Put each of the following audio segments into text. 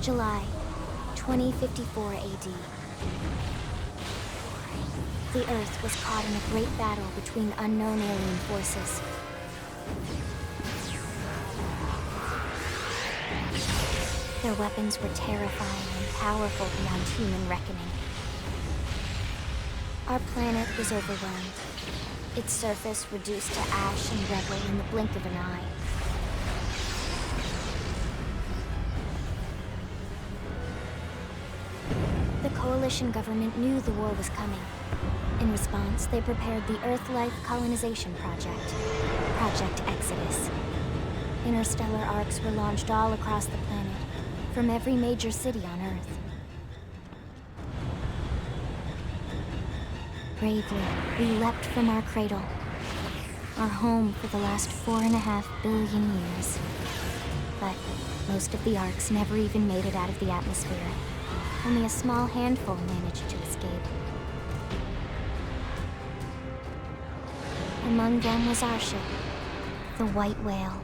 July 2054 AD. The Earth was caught in a great battle between unknown alien forces. Their weapons were terrifying and powerful beyond human reckoning. Our planet was overwhelmed, its surface reduced to ash and rubble in the blink of an eye. The Coalition government knew the war was coming. In response, they prepared the Earth-Life Colonization Project, Project Exodus. Interstellar arcs were launched all across the planet, from every major city on Earth. Bravely, we leapt from our cradle, our home for the last 4.5 billion years. But most of the arcs never even made it out of the atmosphere. Only a small handful managed to escape. Among them was our ship, the White Whale.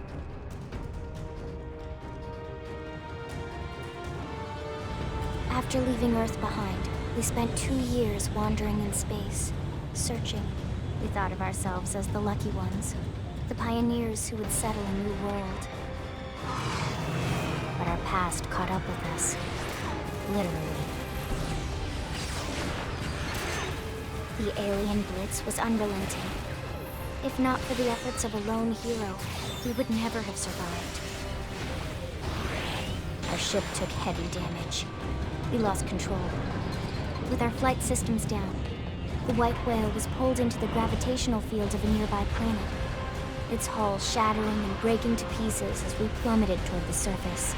After leaving Earth behind, we spent 2 years wandering in space, searching. We thought of ourselves as the lucky ones, the pioneers who would settle a new world. But our past caught up with us, literally. The alien blitz was unrelenting. If not for the efforts of a lone hero, we would never have survived. Our ship took heavy damage. We lost control. With our flight systems down, the White Whale was pulled into the gravitational field of a nearby planet, its hull shattering and breaking to pieces as we plummeted toward the surface.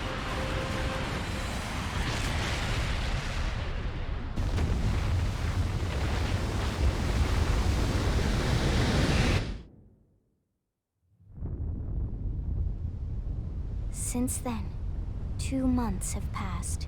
Since then, 2 months have passed.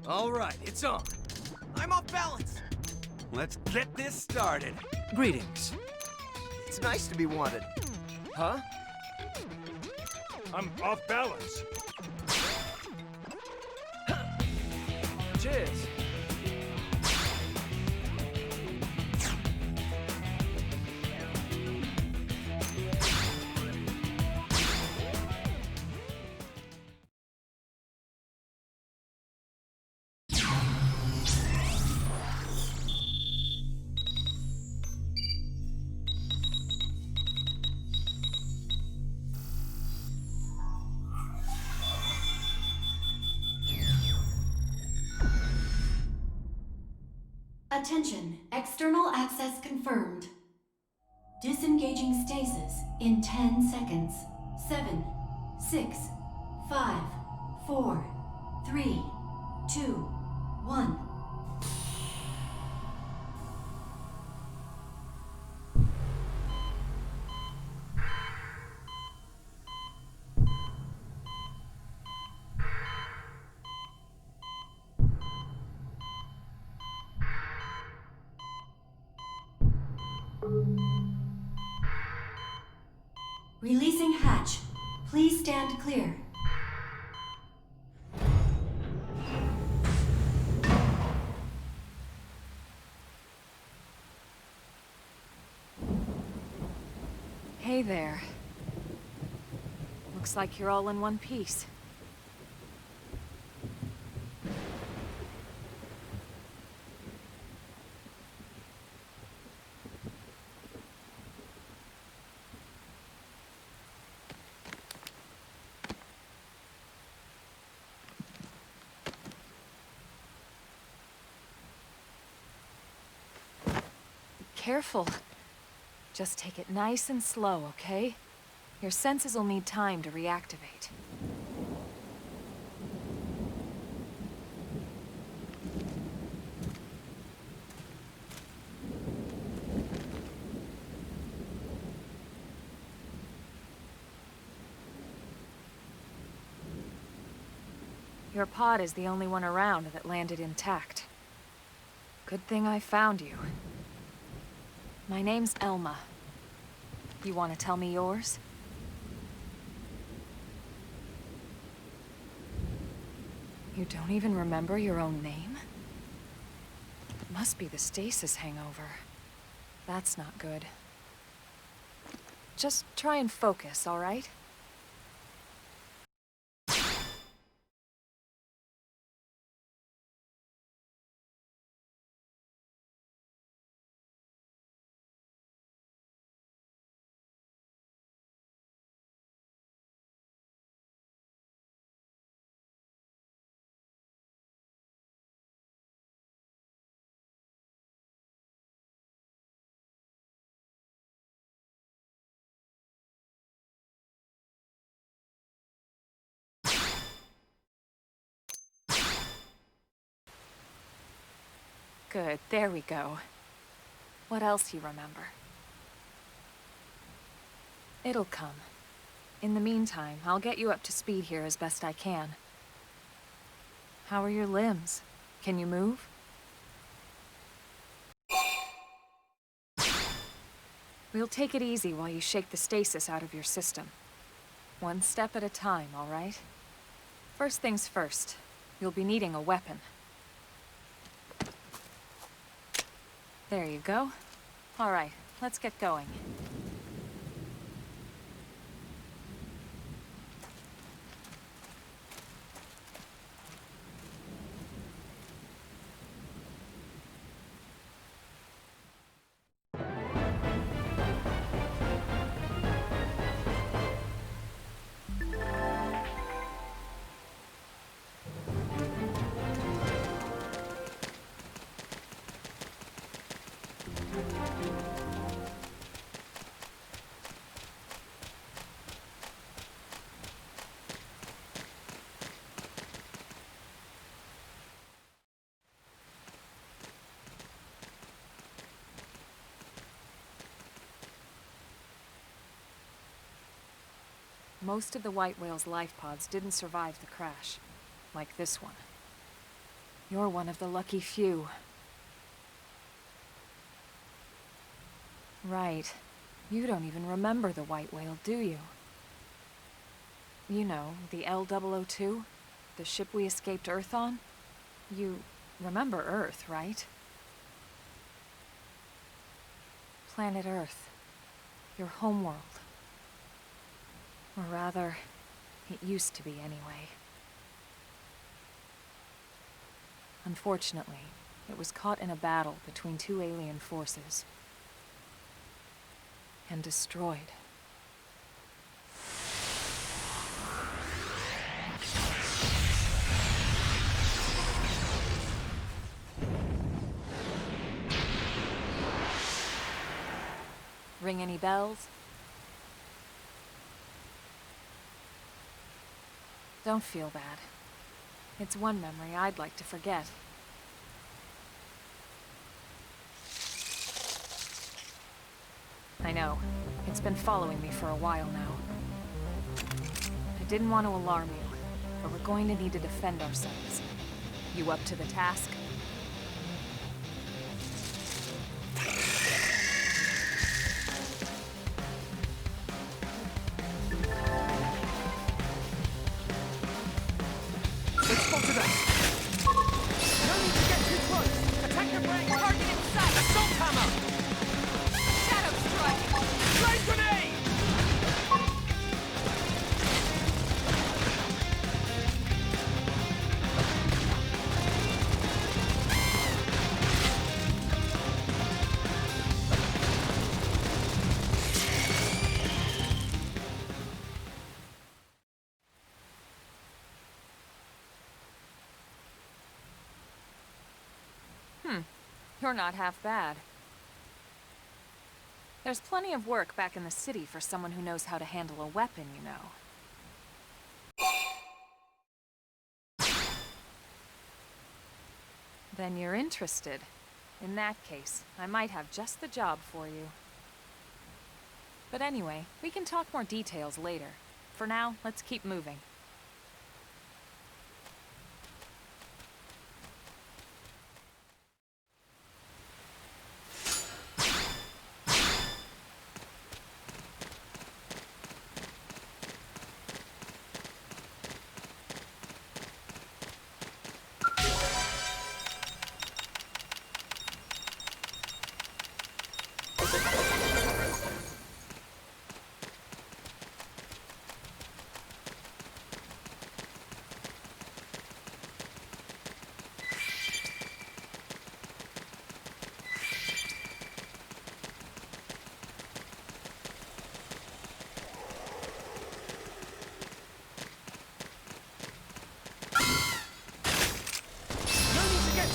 All right, it's on. I'm off balance. Let's get this started. Greetings. It's nice to be wanted. Huh? I'm off balance. Cheers. Attention, external access confirmed. Disengaging stasis in 10 seconds. 7, 6, 5, 4, 3, 2, 1. Releasing hatch. Please stand clear. Hey there. Looks like you're all in one piece. Careful. Just take it nice and slow, okay? Your senses will need time to reactivate. Your pod is the only one around that landed intact. Good thing I found you. My name's Elma. You want to tell me yours? You don't even remember your own name? Must be the stasis hangover. That's not good. Just try and focus, all right? Good, there we go. What else you remember? It'll come. In the meantime, I'll get you up to speed here as best I can. How are your limbs? Can you move? We'll take it easy while you shake the stasis out of your system. One step at a time, all right? First things first, you'll be needing a weapon. There you go. All right, let's get going. Most of the white whale's life pods didn't survive the crash, like this one. You're one of the lucky few. Right. You don't even remember the White Whale, do you? You know, the L-002? The ship we escaped Earth on? You remember Earth, right? Planet Earth. Your homeworld. Or rather, it used to be anyway. Unfortunately, it was caught in a battle between two alien forces. And destroyed. Ring any bells? Don't feel bad. It's one memory I'd like to forget. I know. It's been following me for a while now. I didn't want to alarm you, but we're going to need to defend ourselves. You up to the task? They spotted us! No need to get too close! Attack the brain! Target in sight! Assault hammer! Shadow strike! Flame grenade! You're not half bad. There's plenty of work back in the city for someone who knows how to handle a weapon, you know. Then you're interested. In that case, I might have just the job for you. But anyway, we can talk more details later. For now, let's keep moving.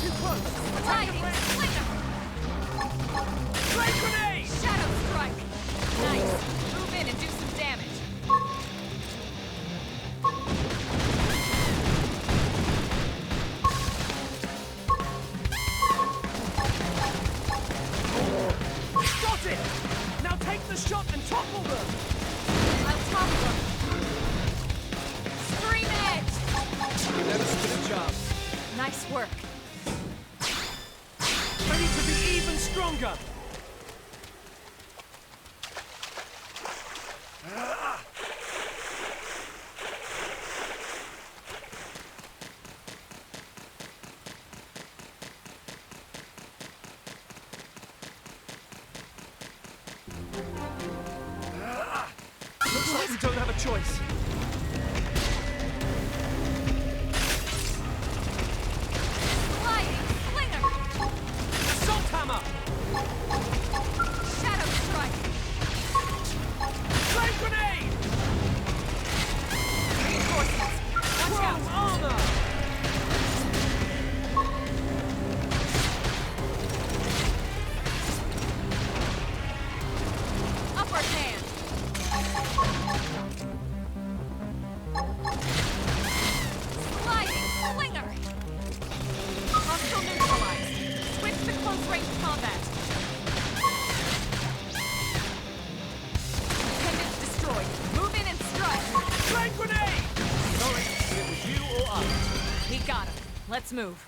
Too close! Attack the brain! Flame grenade! Shadow strike! Nice! Move in and do some damage. Got it! Now take the shot and topple them! I'll topple them. Scream edge! You never stood a chance. Nice work. I need to be even stronger! Looks like we don't have a choice. Sliding slinger! Assault hammer! Shadow strike! Flame grenade! Reinforcements! Watch out! Chrome armor! Upward hand! Sliding slinger! Hostile neutralized. Switch to close-range combat. Appendage destroyed. Move in and strike. Flame grenade! Sorry, it was you or us. We got him. Let's move.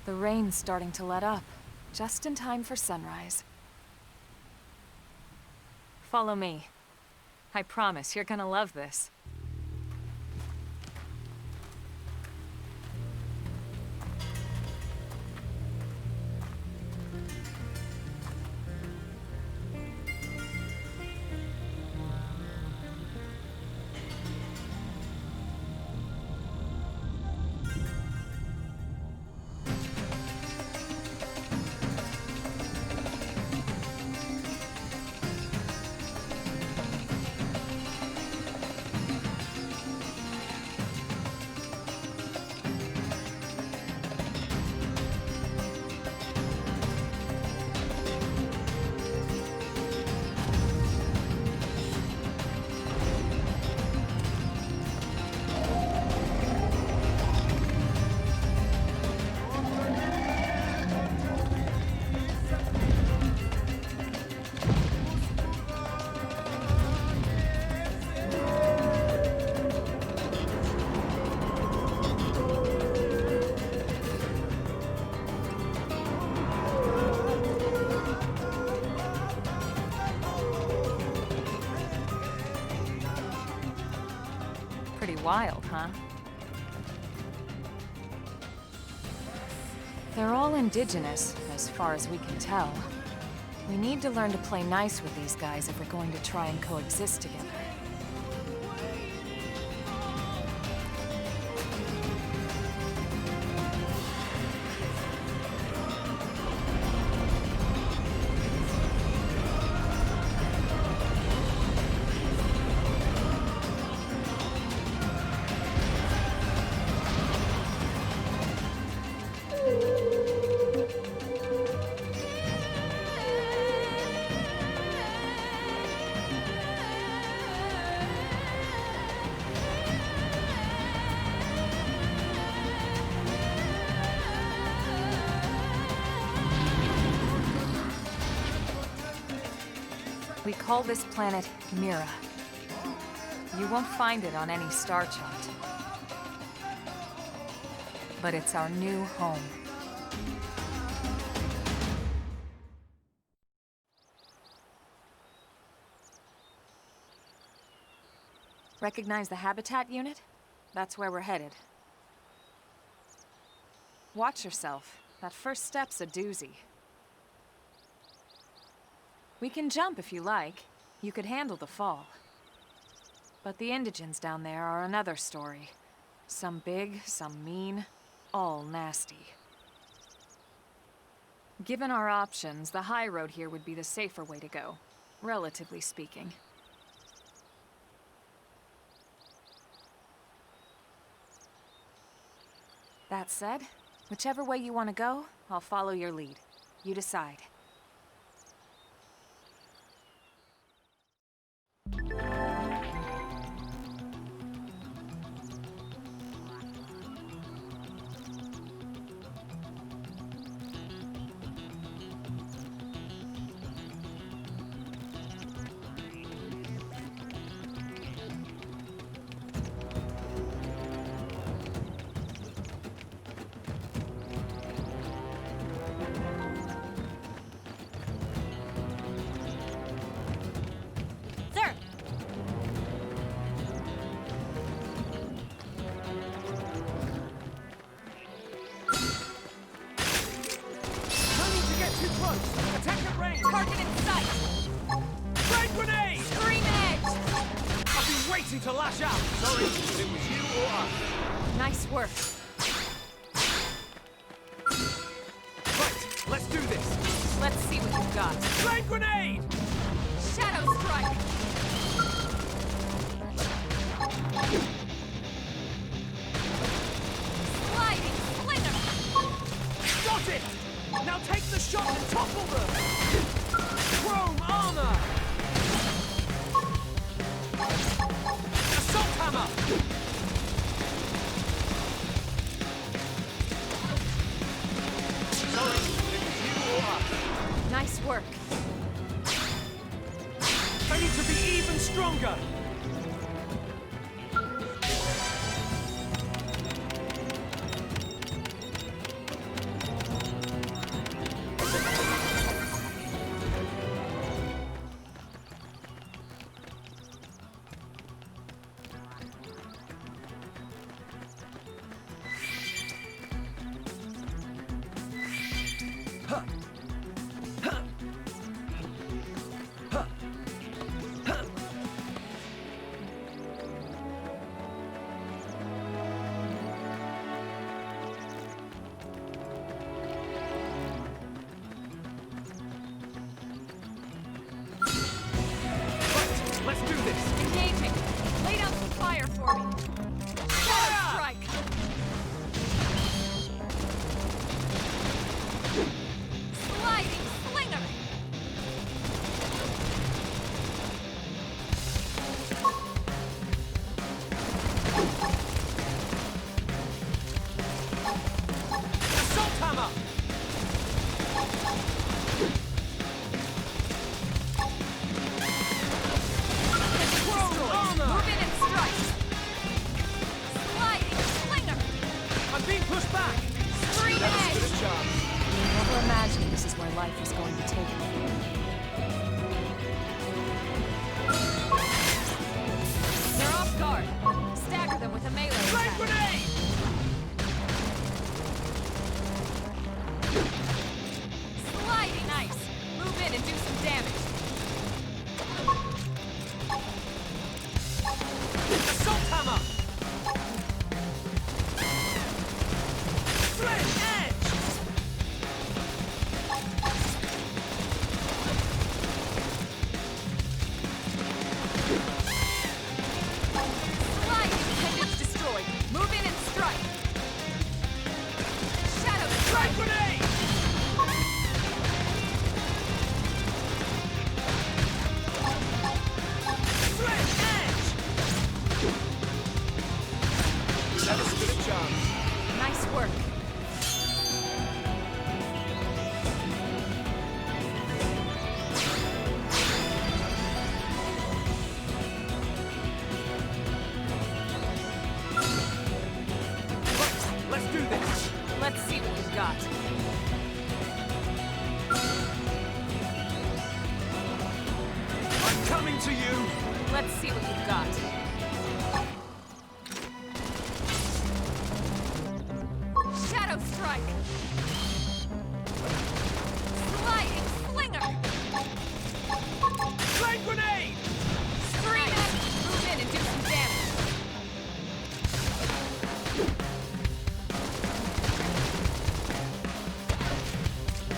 The rain's starting to let up, just in time for sunrise. Follow me. I promise you're gonna love this. Pretty wild, huh? They're all indigenous, as far as we can tell. We need to learn to play nice with these guys if we're going to try and coexist together. We call this planet Mira. You won't find it on any star chart. But it's our new home. Recognize the habitat unit? That's where we're headed. Watch yourself. That first step's a doozy. We can jump if you like. You could handle the fall. But the indigents down there are another story. Some big, some mean, all nasty. Given our options, the high road here would be the safer way to go, relatively speaking. That said, whichever way you want to go, I'll follow your lead. You decide. Attack at range! Target in sight! Flame grenade! Scream edge! I've been waiting to lash out! Sorry, but it was you or us. Nice work. Right, let's do this! Let's see what you've got. Flame grenade! Shadow strike! Sliding slinger! Got it! Now take the shot and topple them! Chrome armor! Assault hammer! Sorry, it was you or us. Nice work. I need to be even stronger! back! Scream Never edge! stood a chance. Never imagined this is where life was going to take me. They're off guard. Stagger them with a melee Flame attack. grenade! Sliding nice. Move in and do some damage. Assault hammer! Sledge edge! Sliding appendage destroyed. Move in and strike. Shadow Flame strike. grenade! Sledge edge! Never stood a chance. Nice work. Let's do this. Let's see what you've got. I'm coming to you. Let's see what you've got. Shadow strike. Sliding slinger. Flame grenade! Scream at me. Move in and do some damage.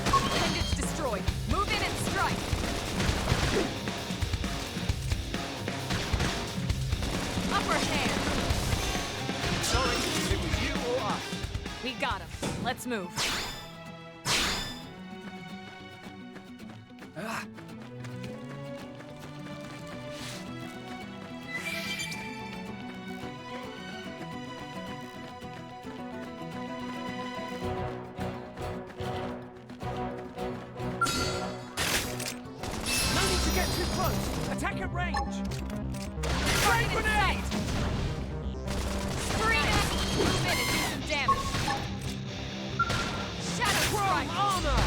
Appendage destroyed. Move in and strike. Upper hand. Sorry, it was you or us. We got him. Let's move. No need to get too close. Attack at range. Flame Target in grenade! sight. Scream at me. Move in and do some damage. Shadow Chrome strike. armor!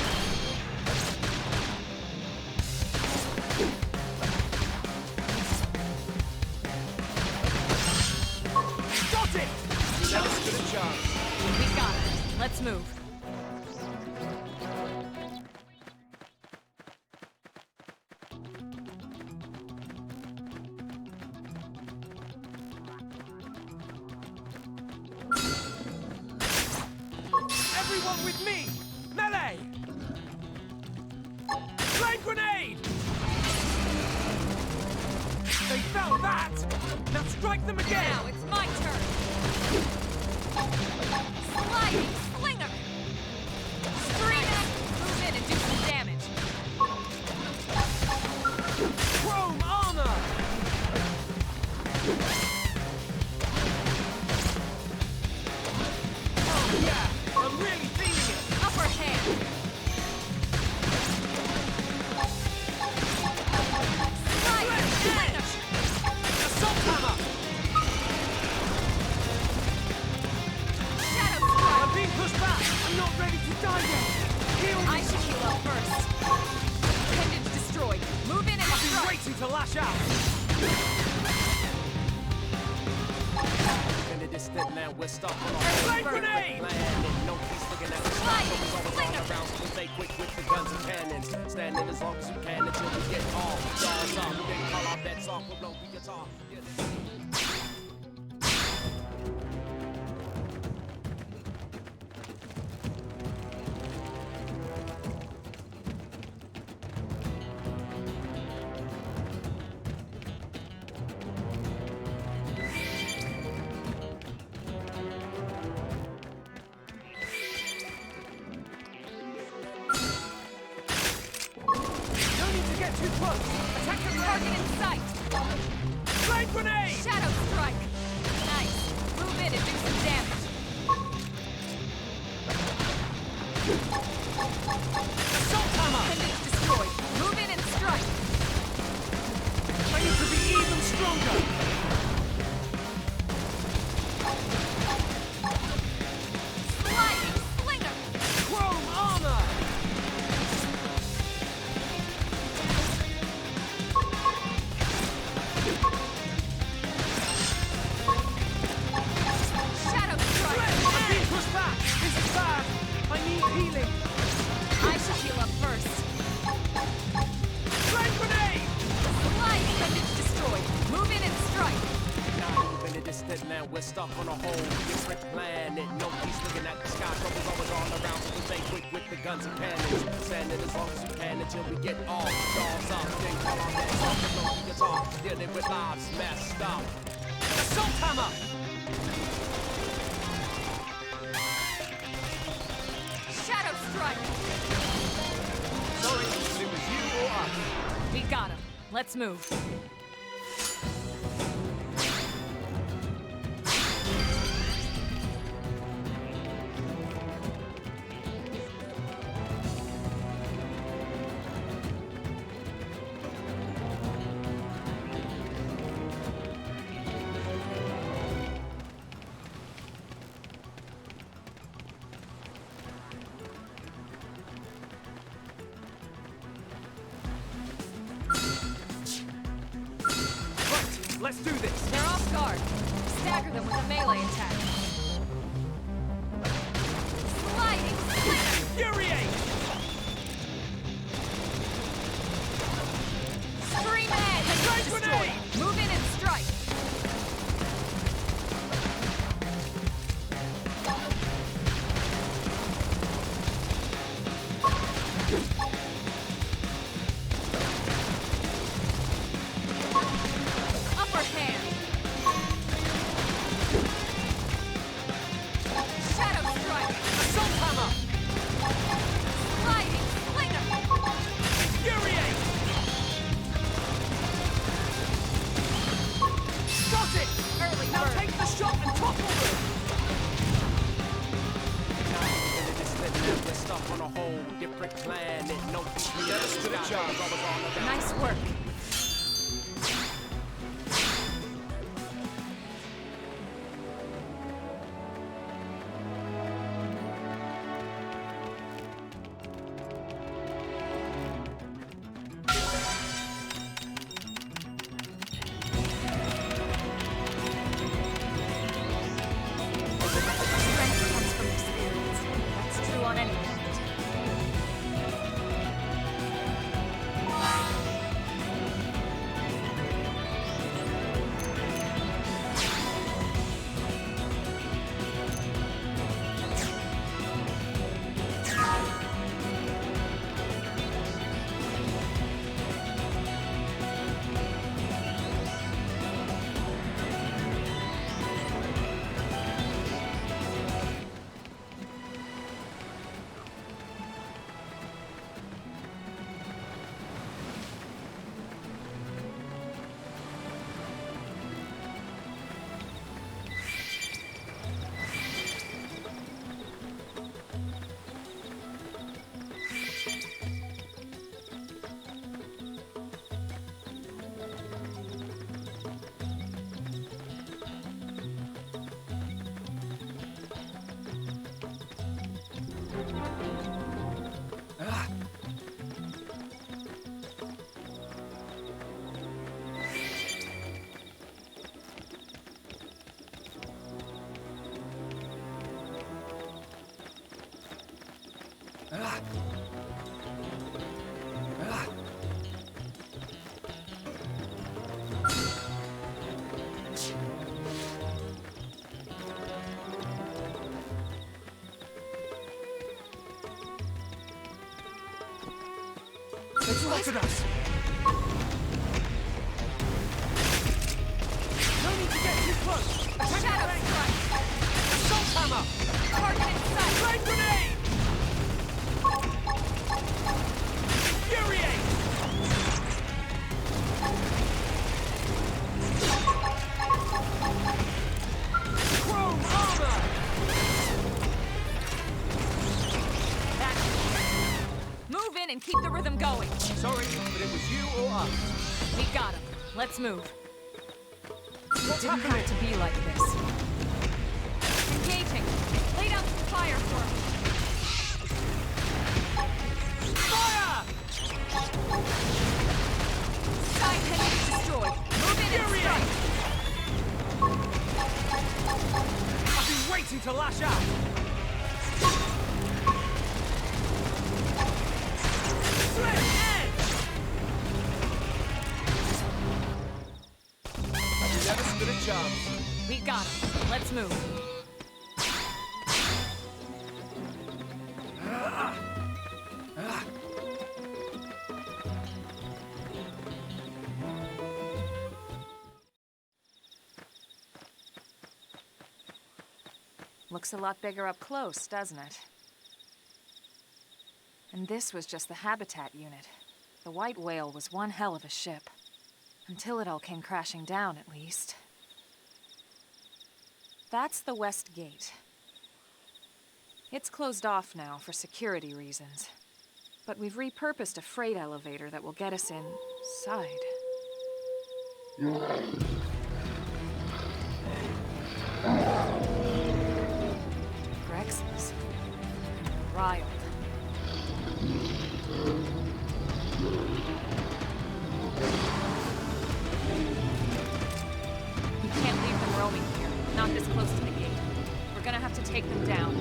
Got it! Never stood a chance. We got it. Let's move. Everyone with me! Melee! Flame grenade! They felt that! Now strike them again! Now it's my turn. Sliding slinger. Scream at me. Move in and do some damage. Chrome armor! Oh yeah! I'm really feeling it! Upper hand. Sliding slinger. Assault hammer! Shadow I'm strike. being pushed back! I'm not ready to die yet! Heal me! I should heal up first. Appendage destroyed. Move in and I've been strike. waiting to lash out! In the distant land, we're stuck on Flame our grenade! land. And no peace looking at the sky. Sliding Focus always slinger. all around, so we stay quick with the guns and cannons. Standing as long as we can until we get all jaws off. We can call our bets off, we'll blow the guitar. No need to get too close! Attack at Target range! in sight. Flame grenade! Shadow strike. Nice. Move in and do some damage. Assault hammer! Appendage destroyed. Move in and strike. I need to be even stronger! stuck on a whole different planet. No peace looking at the sky, trouble's always all around. So we stay quick with the guns and cannons, standing as long as we can until we get all jaws up. Then call our backs off and blow the guitar, dealing with lives messed up. Assault hammer! Shadow strike! Sorry, but it was you or us. We got him. Let's move. Let's do this! They're off guard. Stagger them with a melee attack. Sliding slinger! Infuriate! Scream edge! Strike Destroy! grenade! Move in and strike! Upper hand! Shadow strike! Assault hammer! Sliding slinger! Infuriate! Got it! Early Now bird! take the shot and topple them! We're stuck on a whole different planet. No peace looking at the sky, trouble's always all around. Nice work. Strength comes from experience. That's true on any planet. They've spotted us! No need to get too close! Attack Shadow grenade! strike! Assault hammer! Target in sight! Flame grenade! Infuriate! Chrome armor! Move in and keep the rhythm going. Sorry, but it was you or us. We got him. Let's move. What's Didn't happening? have to be like this. Engaging. Lay down some fire for me. Fire! Side cannon destroyed. Move in and Infuriate! strike. I've been waiting to lash out! Flip edge! You never stood a chance. We got him. Let's move. Looks a lot bigger up close, doesn't it? And this was just the habitat unit. The white whale was one hell of a ship. Until it all came crashing down, at least. That's the west gate. It's closed off now for security reasons. But we've repurposed a freight elevator that will get us inside. Grexes. Riled. We can't leave them roaming here, not this close to the gate. We're gonna have to take them down.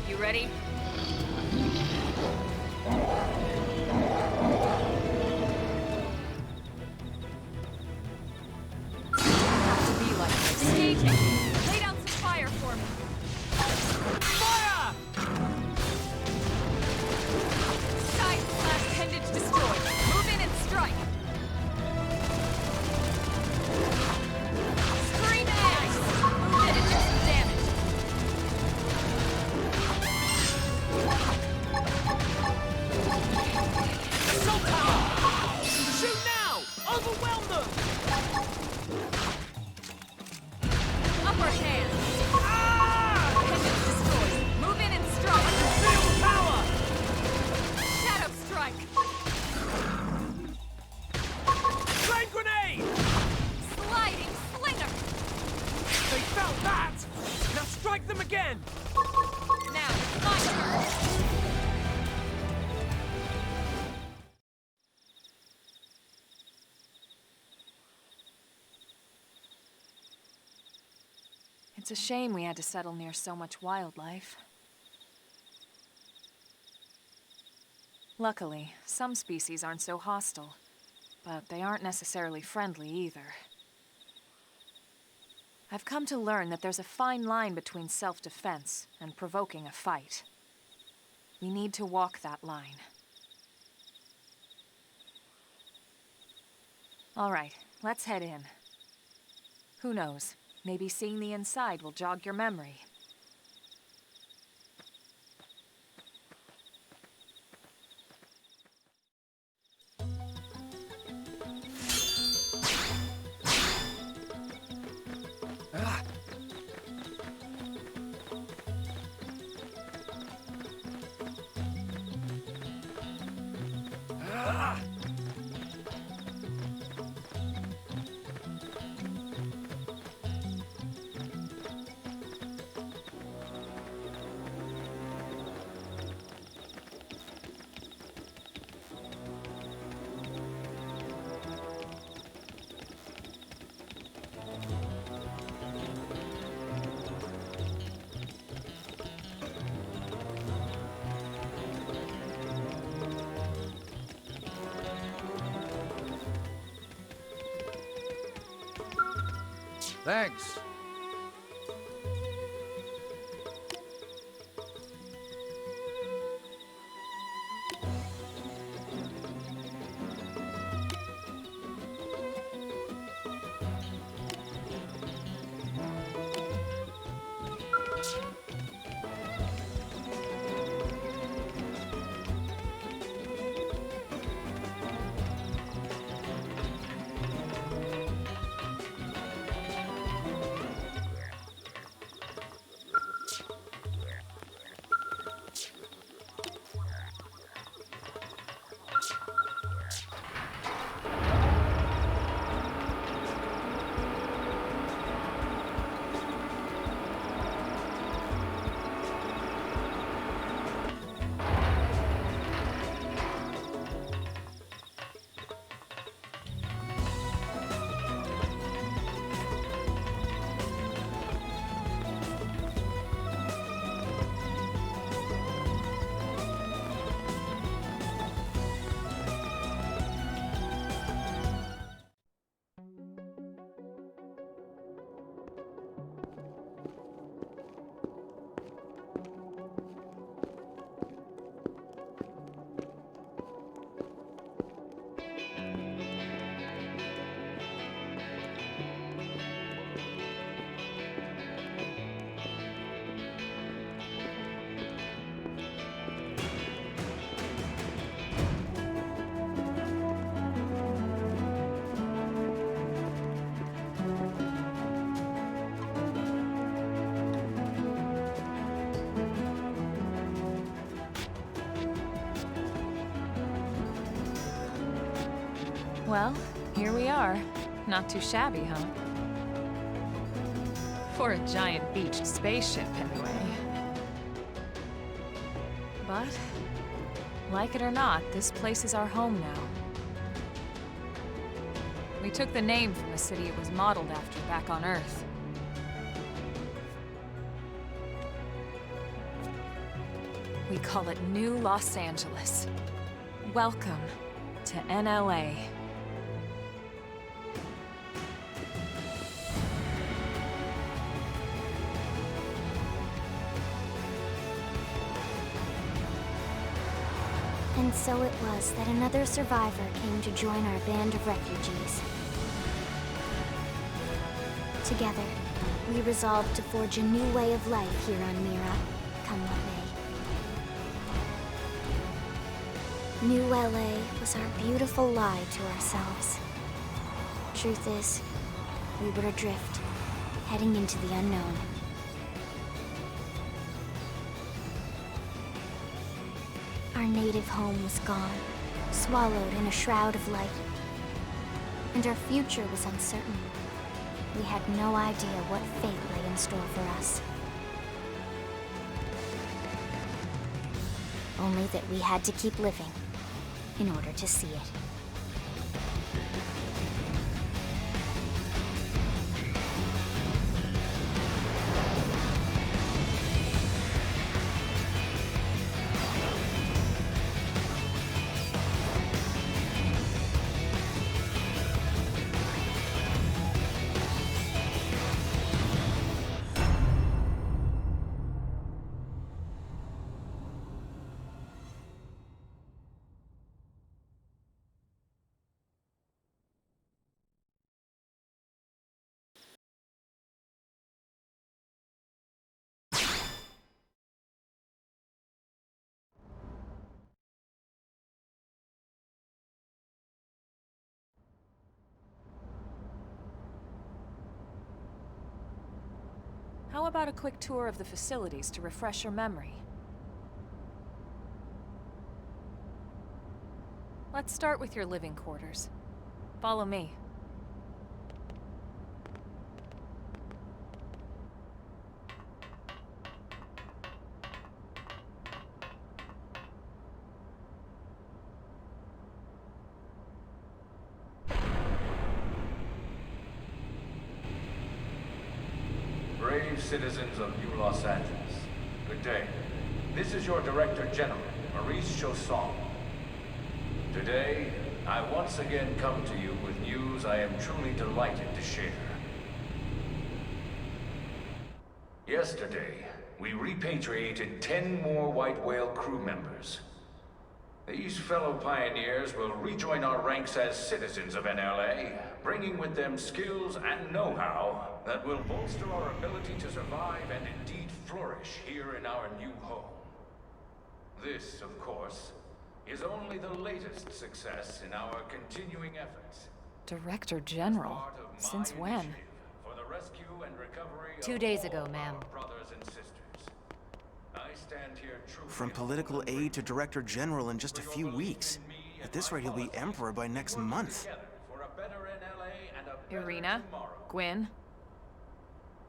You ready? Have to be like this. Staging! Lay down some fire for me. Fire! Side/appendage destroyed. Move in and strike. Scream axe! Move in and do some damage. Assault power! Shoot now! Overwhelm them! Upper hand. Appendage destroyed. Move in and strike. Feel power! Shadow strike. Flame grenade! Sliding slinger. They felt that! Now strike them again! Now it's my turn. It's a shame we had to settle near so much wildlife. Luckily, some species aren't so hostile, but they aren't necessarily friendly either. I've come to learn that there's a fine line between self-defense and provoking a fight. We need to walk that line. All right, let's head in. Who knows? Maybe seeing the inside will jog your memory. Thanks. Well, here we are. Not too shabby, huh? For a giant beached spaceship, anyway. But, like it or not, this place is our home now. We took the name from the city it was modeled after back on Earth. We call it New Los Angeles. Welcome to NLA. And so it was that another survivor came to join our band of refugees. Together, we resolved to forge a new way of life here on Mira, come what may. New LA was our beautiful lie to ourselves. Truth is, we were adrift, heading into the unknown. Our native home was gone, swallowed in a shroud of light. And our future was uncertain. We had no idea what fate lay in store for us. Only that we had to keep living in order to see it. How about a quick tour of the facilities to refresh your memory? Let's start with your living quarters. Follow me. Brave citizens of New Los Angeles, good day. This is your Director General, Maurice Chausson. Today, I once again come to you with news I am truly delighted to share. Yesterday, we repatriated 10 more White Whale crew members. These fellow pioneers will rejoin our ranks as citizens of NLA, bringing with them skills and know-how that will bolster our ability to survive and indeed flourish here in our new home. This, of course, is only the latest success in our continuing efforts. Director General? Since when? For the rescue and recovery 2 days ago, ma'am. Brothers and sisters. I stand here truly From political aide to Director General in just a few weeks. At this rate, he'll be Emperor by next month. for a better NLA and a better Irina? tomorrow. Gwyn?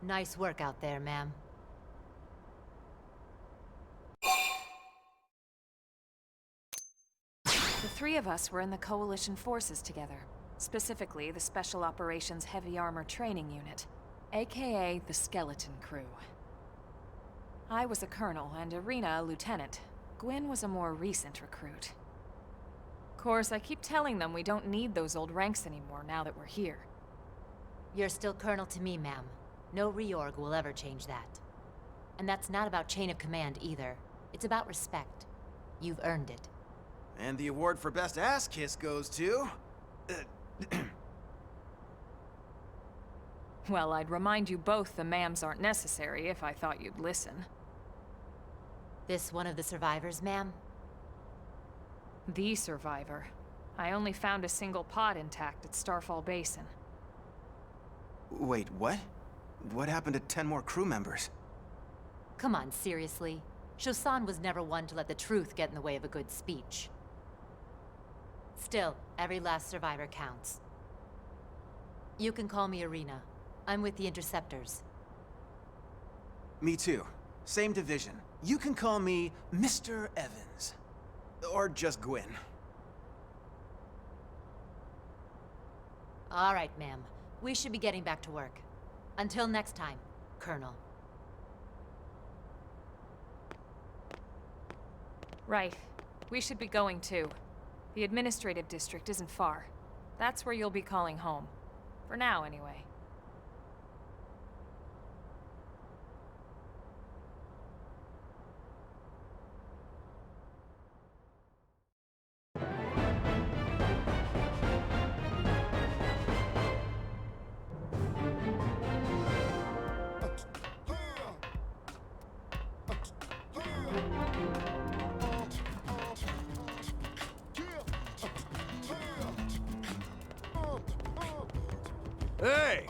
Nice work out there, ma'am. The three of us were in the Coalition forces together. Specifically, the Special Operations Heavy Armor Training Unit, aka the Skeleton Crew. I was a colonel and Irina a lieutenant. Gwyn was a more recent recruit. Of course, I keep telling them we don't need those old ranks anymore now that we're here. You're still colonel to me, ma'am. No reorg will ever change that. And that's not about chain of command either. It's about respect. You've earned it. And the award for Best Ass Kiss goes to... Well, I'd remind you both the ma'ams aren't necessary if I thought you'd listen. This one of the survivors, ma'am? The survivor. I only found a single pod intact at Starfall Basin. Wait, what? What happened to 10 more crew members? Come on, seriously? Chausson was never one to let the truth get in the way of a good speech. Still, every last survivor counts. You can call me Arena. I'm with the Interceptors. Me too. Same division. You can call me Mr. Evans. Or just Gwen. All right, ma'am. We should be getting back to work. Until next time, Colonel. Right. We should be going too. The administrative district isn't far. That's where you'll be calling home. For now, anyway. Hey!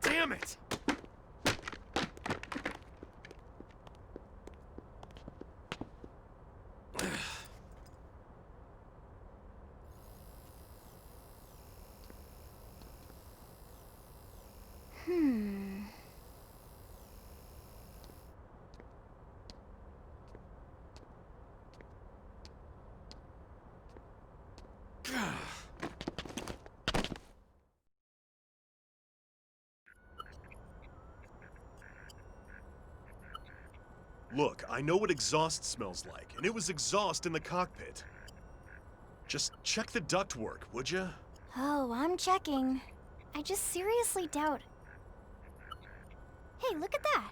Damn it! Look, I know what exhaust smells like, and it was exhaust in the cockpit. Just check the ductwork, would ya? Oh, I'm checking. I just seriously doubt... Hey, look at that!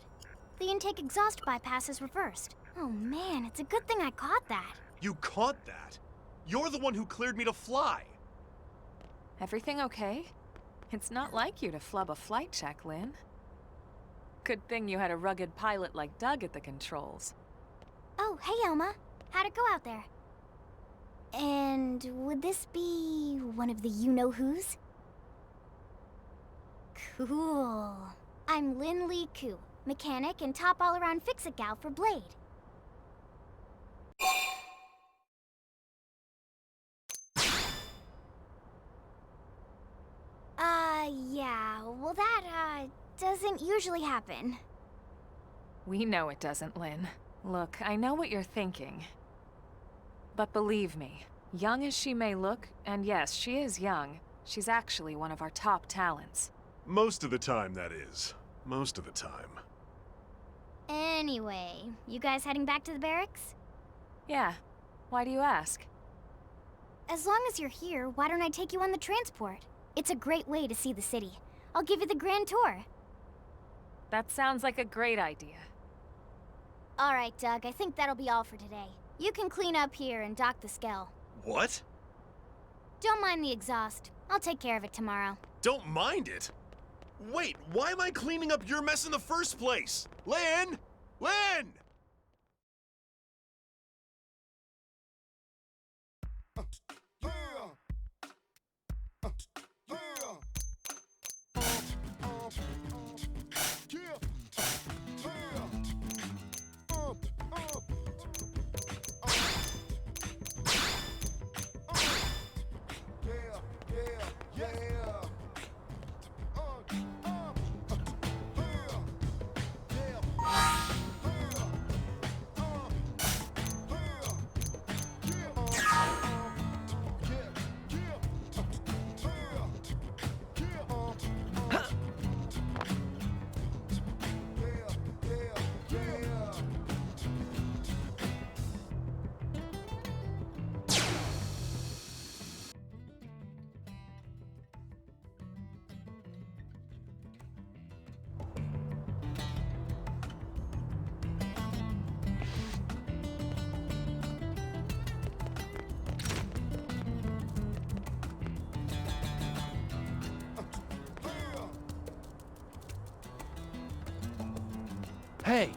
The intake exhaust bypass is reversed. Oh man, it's a good thing I caught that. You caught that? You're the one who cleared me to fly! Everything okay? It's not like you to flub a flight check, Lynn. Good thing you had a rugged pilot like Doug at the controls. Oh, hey Elma. How'd it go out there? And would this be one of the you-know-who's? Cool. I'm Lynn Lee Koo, mechanic and top all-around fix-it gal for Blade. Yeah, well that, doesn't usually happen. We know it doesn't, Lynn. Look, I know what you're thinking. But believe me, young as she may look, and yes, she is young, she's actually one of our top talents. Most of the time, that is. Most of the time. Anyway, you guys heading back to the barracks? Yeah. Why do you ask? As long as you're here, why don't I take you on the transport? It's a great way to see the city. I'll give you the grand tour. That sounds like a great idea. All right, Doug, I think that'll be all for today. You can clean up here and dock the Skell. What? Don't mind the exhaust. I'll take care of it tomorrow. Don't mind it? Wait, why am I cleaning up your mess in the first place? Lynn! Lynn! Hey!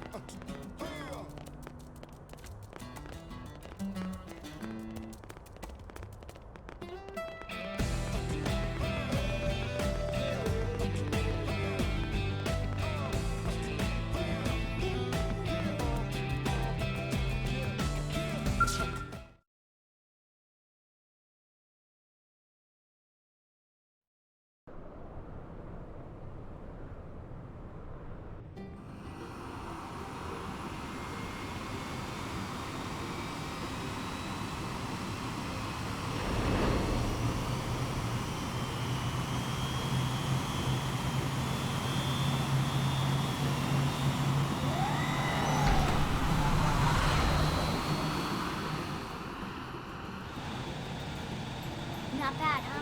Not bad, huh?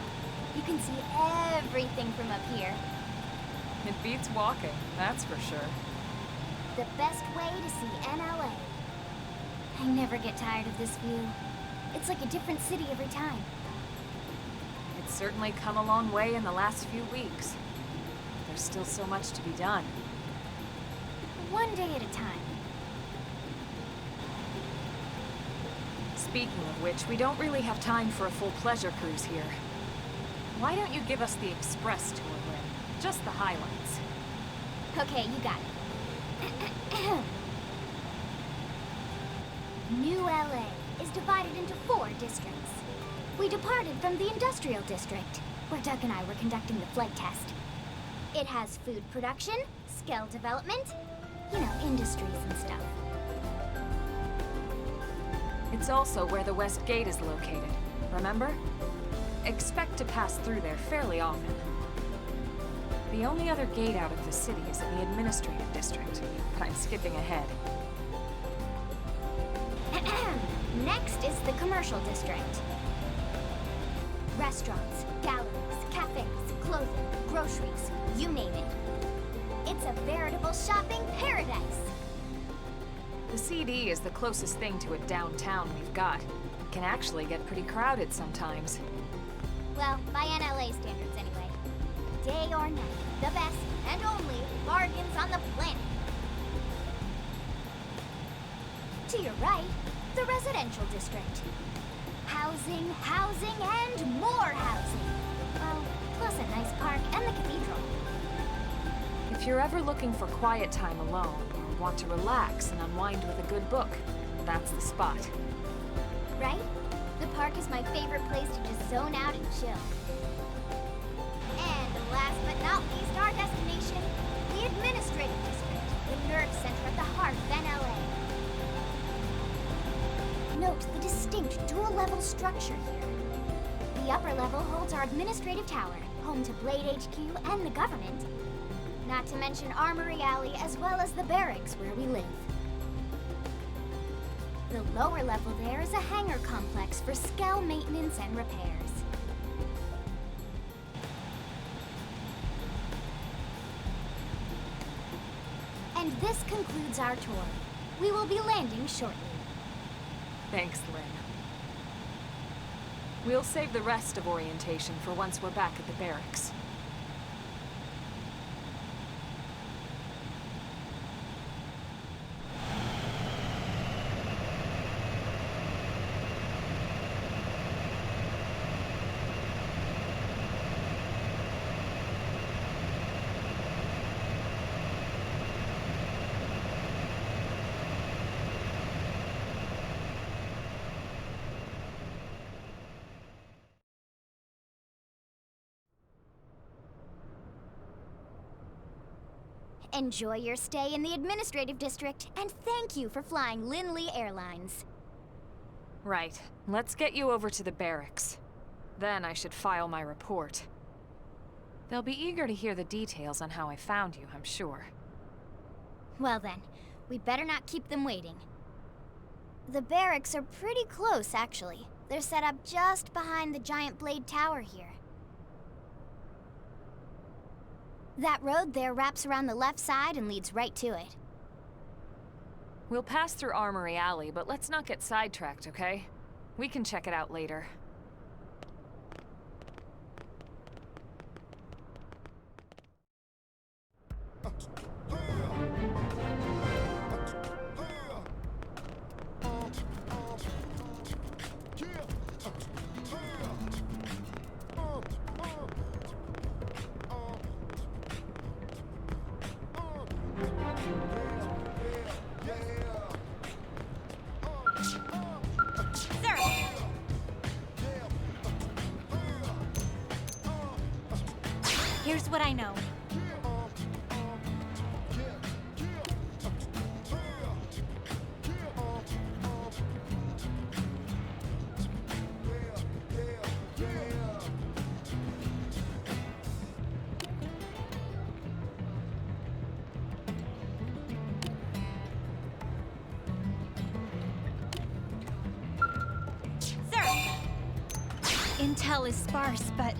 You can see everything from up here. It beats walking, that's for sure. The best way to see NLA. I never get tired of this view. It's like a different city every time. It's certainly come a long way in the last few weeks. There's still so much to be done. One day at a time. Speaking of which, we don't really have time for a full pleasure cruise here. Why don't you give us the express tour, Lynn? Just the highlights. Okay, you got it. New LA is divided into 4 districts. We departed from the industrial district, where Doug and I were conducting the flight test. It has food production, skill development, you know, industries and stuff. It's also where the West Gate is located, remember? Expect to pass through there fairly often. The only other gate out of the city is in the administrative district, but I'm skipping ahead. Next is the commercial district. Restaurants, galleries, cafes, clothing, groceries, you name it. It's a veritable shopping paradise. The CD is the closest thing to a downtown we've got. It can actually get pretty crowded sometimes. Well, by NLA standards anyway. Day or night, the best and only bargains on the planet. To your right, the residential district. Housing, housing, and more housing. Well, plus a nice park and the cathedral. If you're ever looking for quiet time alone, or want to relax and unwind with a good book, that's the spot. Right? The park is my favorite place to just zone out and chill. And last but not least, our destination, the administrative district, the nerve center at the heart of NLA. Note the distinct dual-level structure here. The upper level holds our administrative tower, home to Blade HQ and the government. Not to mention Armory Alley, as well as the barracks where we live. The lower level there is a hangar complex for Skell maintenance and repairs. And this concludes our tour. We will be landing shortly. Thanks, Lynn. We'll save the rest of orientation for once we're back at the barracks. Enjoy your stay in the administrative district, and thank you for flying Linley Airlines. Right. Let's get you over to the barracks. Then I should file my report. They'll be eager to hear the details on how I found you, I'm sure. Well then, we better not keep them waiting. The barracks are pretty close, actually. They're set up just behind the giant blade tower here. That road there wraps around the left side and leads right to it. We'll pass through Armory Alley, but let's not get sidetracked, okay? We can check it out later. Here's what I know. Sir! Intel is sparse, but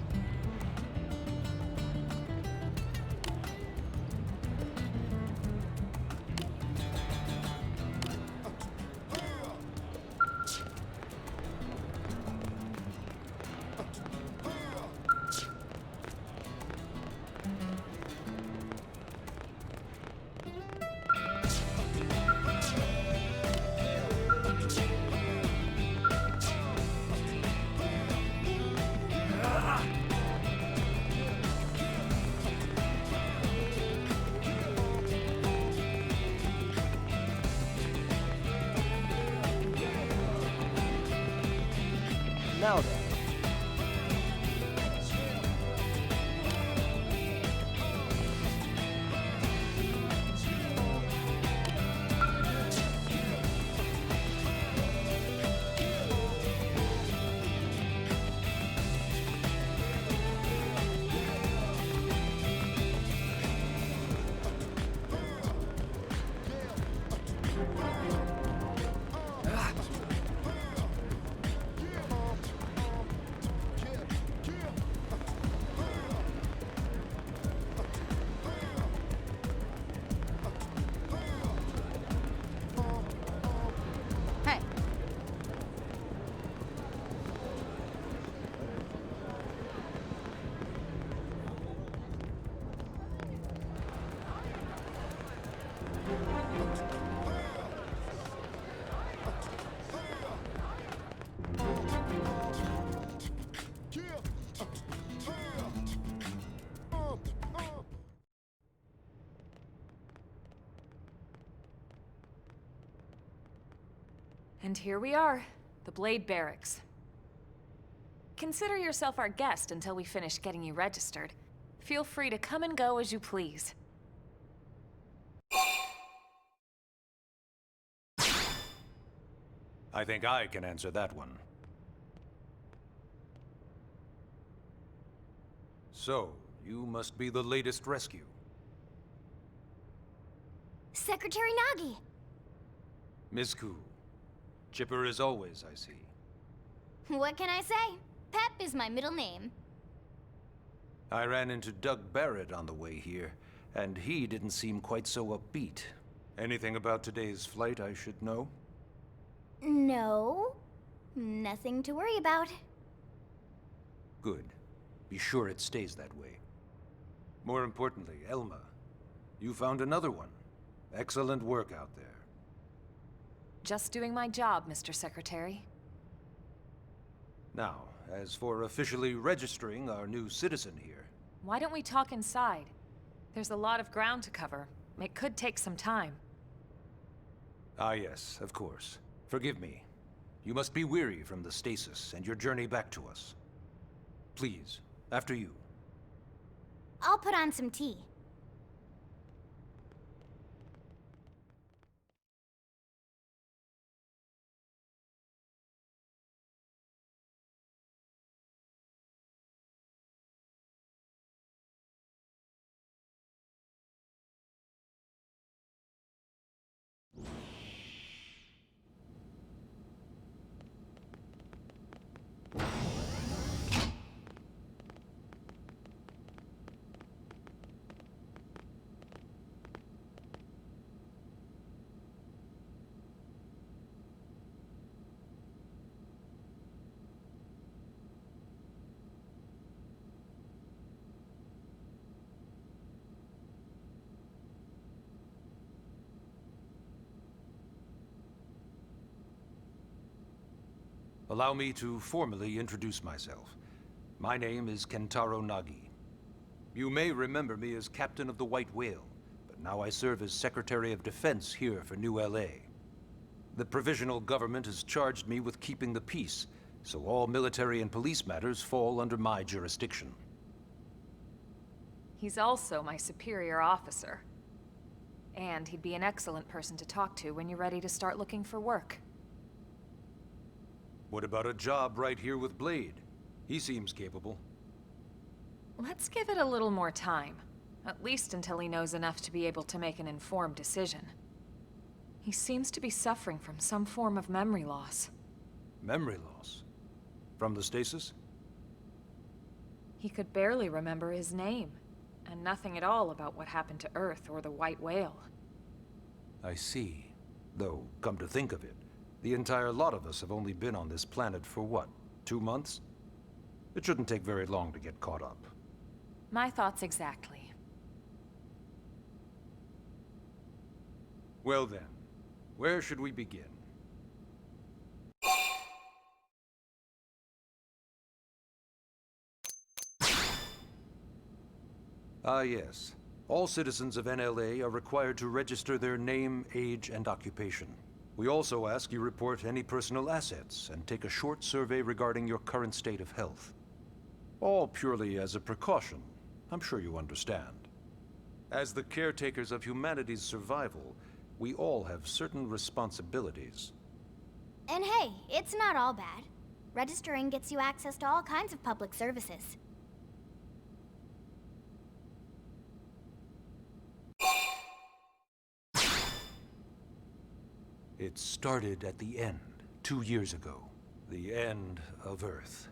Now then. And here we are, the Blade Barracks. Consider yourself our guest until we finish getting you registered. Feel free to come and go as you please. I think I can answer that one. So, you must be the latest rescue. Secretary Nagi! Ms. Koo. Chipper as always, I see. What can I say? Pep is my middle name. I ran into Doug Barrett on the way here. And he didn't seem quite so upbeat. Anything about today's flight I should know? No, nothing to worry about. Good. Be sure it stays that way. More importantly, Elma, you found another one. Excellent work out there. Just doing my job, Mr. Secretary. Now, as for officially registering our new citizen here... Why don't we talk inside? There's a lot of ground to cover. It could take some time. Ah yes, of course. Forgive me. You must be weary from the stasis and your journey back to us. Please, after you. I'll put on some tea. Allow me to formally introduce myself. My name is Kentaro Nagi. You may remember me as Captain of the White Whale, but now I serve as Secretary of Defense here for New LA. The provisional government has charged me with keeping the peace, so all military and police matters fall under my jurisdiction. He's also my superior officer. And he'd be an excellent person to talk to when you're ready to start looking for work. What about a job right here with Blade? He seems capable. Let's give it a little more time. At least until he knows enough to be able to make an informed decision. He seems to be suffering from some form of memory loss. Memory loss? From the stasis? He could barely remember his name, and nothing at all about what happened to Earth or the White Whale. I see. Though, come to think of it, the entire lot of us have only been on this planet for what, 2 months? It shouldn't take very long to get caught up. My thoughts exactly. Well then, where should we begin? Ah yes. All citizens of NLA are required to register their name, age, and occupation. We also ask you report any personal assets and take a short survey regarding your current state of health. All purely as a precaution. I'm sure you understand. As the caretakers of humanity's survival, we all have certain responsibilities. And hey, it's not all bad. Registering gets you access to all kinds of public services. It started at the end, 2 years ago. The end of Earth.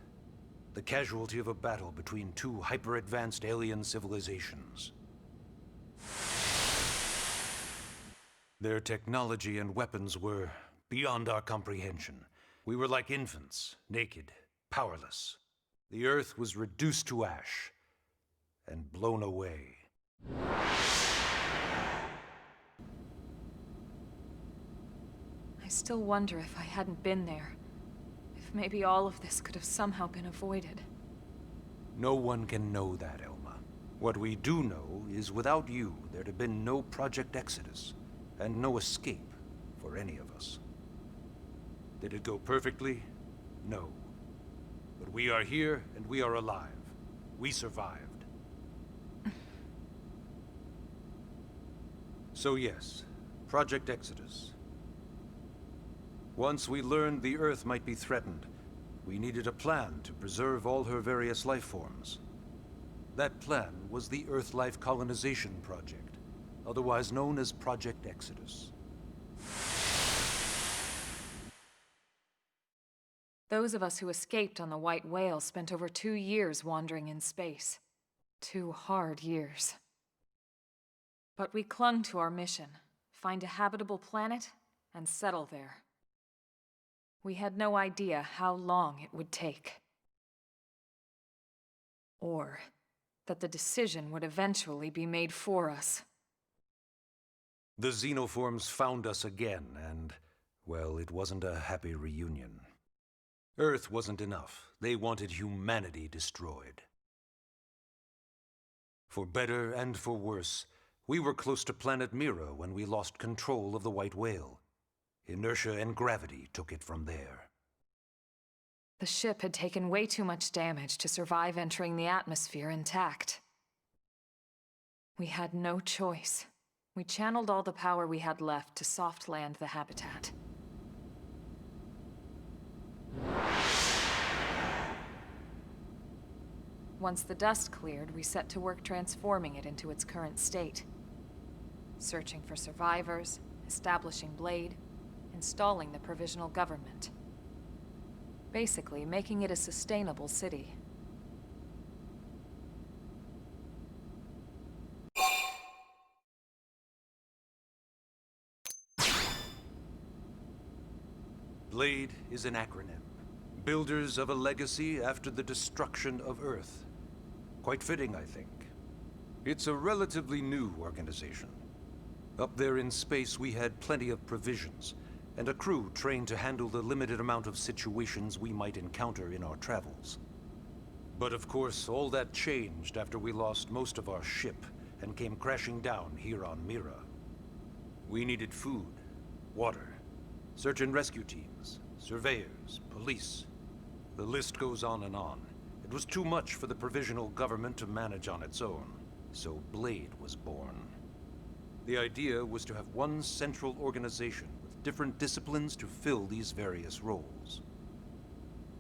The casualty of a battle between two hyper-advanced alien civilizations. Their technology and weapons were beyond our comprehension. We were like infants, naked, powerless. The Earth was reduced to ash and blown away. I still wonder if I hadn't been there. If maybe all of this could have somehow been avoided. No one can know that, Elma. What we do know is without you, there'd have been no Project Exodus, and no escape for any of us. Did it go perfectly? No. But we are here, and we are alive. We survived. So yes, Project Exodus. Once we learned the Earth might be threatened, we needed a plan to preserve all her various life forms. That plan was the Earth Life Colonization Project, otherwise known as Project Exodus. Those of us who escaped on the White Whale spent over 2 years wandering in space. 2 hard years. But we clung to our mission, find a habitable planet and settle there. We had no idea how long it would take. Or that the decision would eventually be made for us. The xenoforms found us again, and, well, it wasn't a happy reunion. Earth wasn't enough. They wanted humanity destroyed. For better and for worse, we were close to planet Mira when we lost control of the White Whale. Inertia and gravity took it from there. The ship had taken way too much damage to survive entering the atmosphere intact. We had no choice. We channeled all the power we had left to soft land the habitat. Once the dust cleared, we set to work transforming it into its current state. Searching for survivors, establishing Blade, installing the provisional government. Basically, making it a sustainable city. Blade is an acronym. Builders of a legacy after the destruction of Earth. Quite fitting, I think. It's a relatively new organization. Up there in space, we had plenty of provisions, and a crew trained to handle the limited amount of situations we might encounter in our travels. But of course, all that changed after we lost most of our ship and came crashing down here on Mira. We needed food, water, search and rescue teams, surveyors, police. The list goes on and on. It was too much for the provisional government to manage on its own, so Blade was born. The idea was to have one central organization with different disciplines to fill these various roles.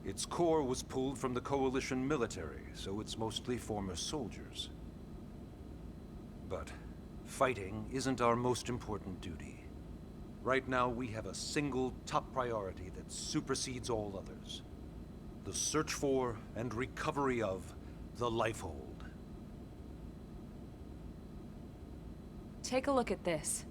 Its core was pulled from the Coalition military, so it's mostly former soldiers. But fighting isn't our most important duty. Right now, we have a single top priority that supersedes all others. The search for and recovery of the Lifehold. Take a look at this.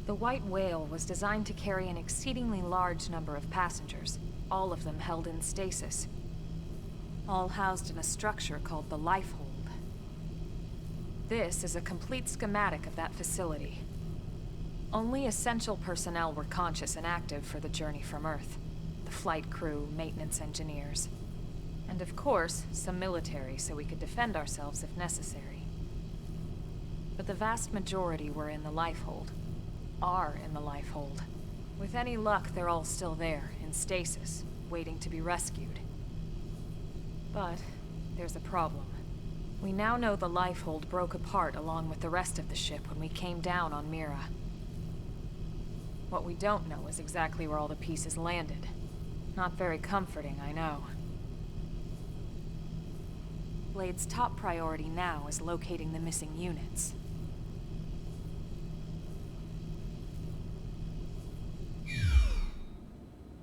The White Whale was designed to carry an exceedingly large number of passengers, all of them held in stasis. All housed in a structure called the Lifehold. This is a complete schematic of that facility. Only essential personnel were conscious and active for the journey from Earth. The flight crew, maintenance engineers. And of course, some military so we could defend ourselves if necessary. But the vast majority were in the Lifehold. Are in the Lifehold. With any luck, they're all still there, in stasis, waiting to be rescued. But there's a problem. We now know the Lifehold broke apart along with the rest of the ship when we came down on Mira. What we don't know is exactly where all the pieces landed. Not very comforting, I know. Blade's top priority now is locating the missing units.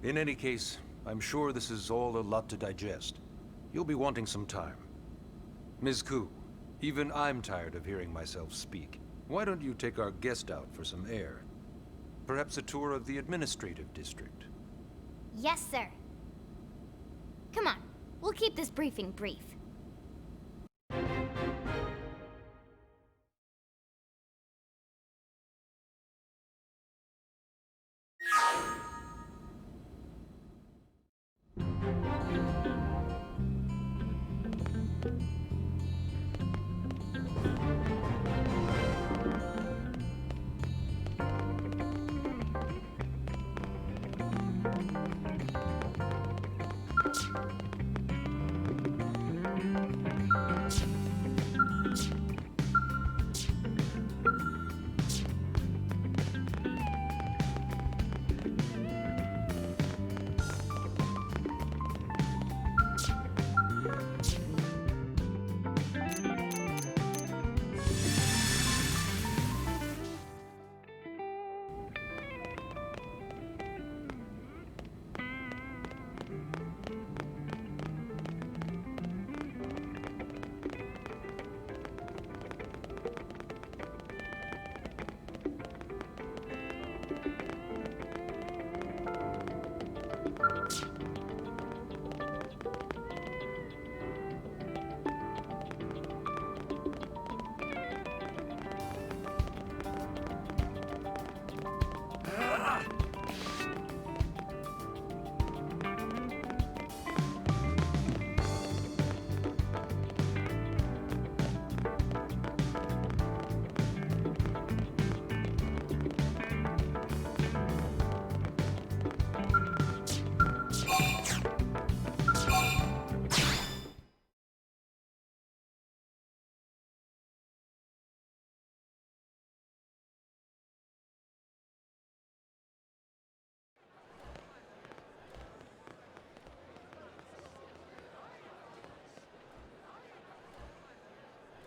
In any case, I'm sure this is all a lot to digest. You'll be wanting some time. Ms. Ku, even I'm tired of hearing myself speak. Why don't you take our guest out for some air? Perhaps a tour of the administrative district. Yes, sir. Come on, we'll keep this briefing brief.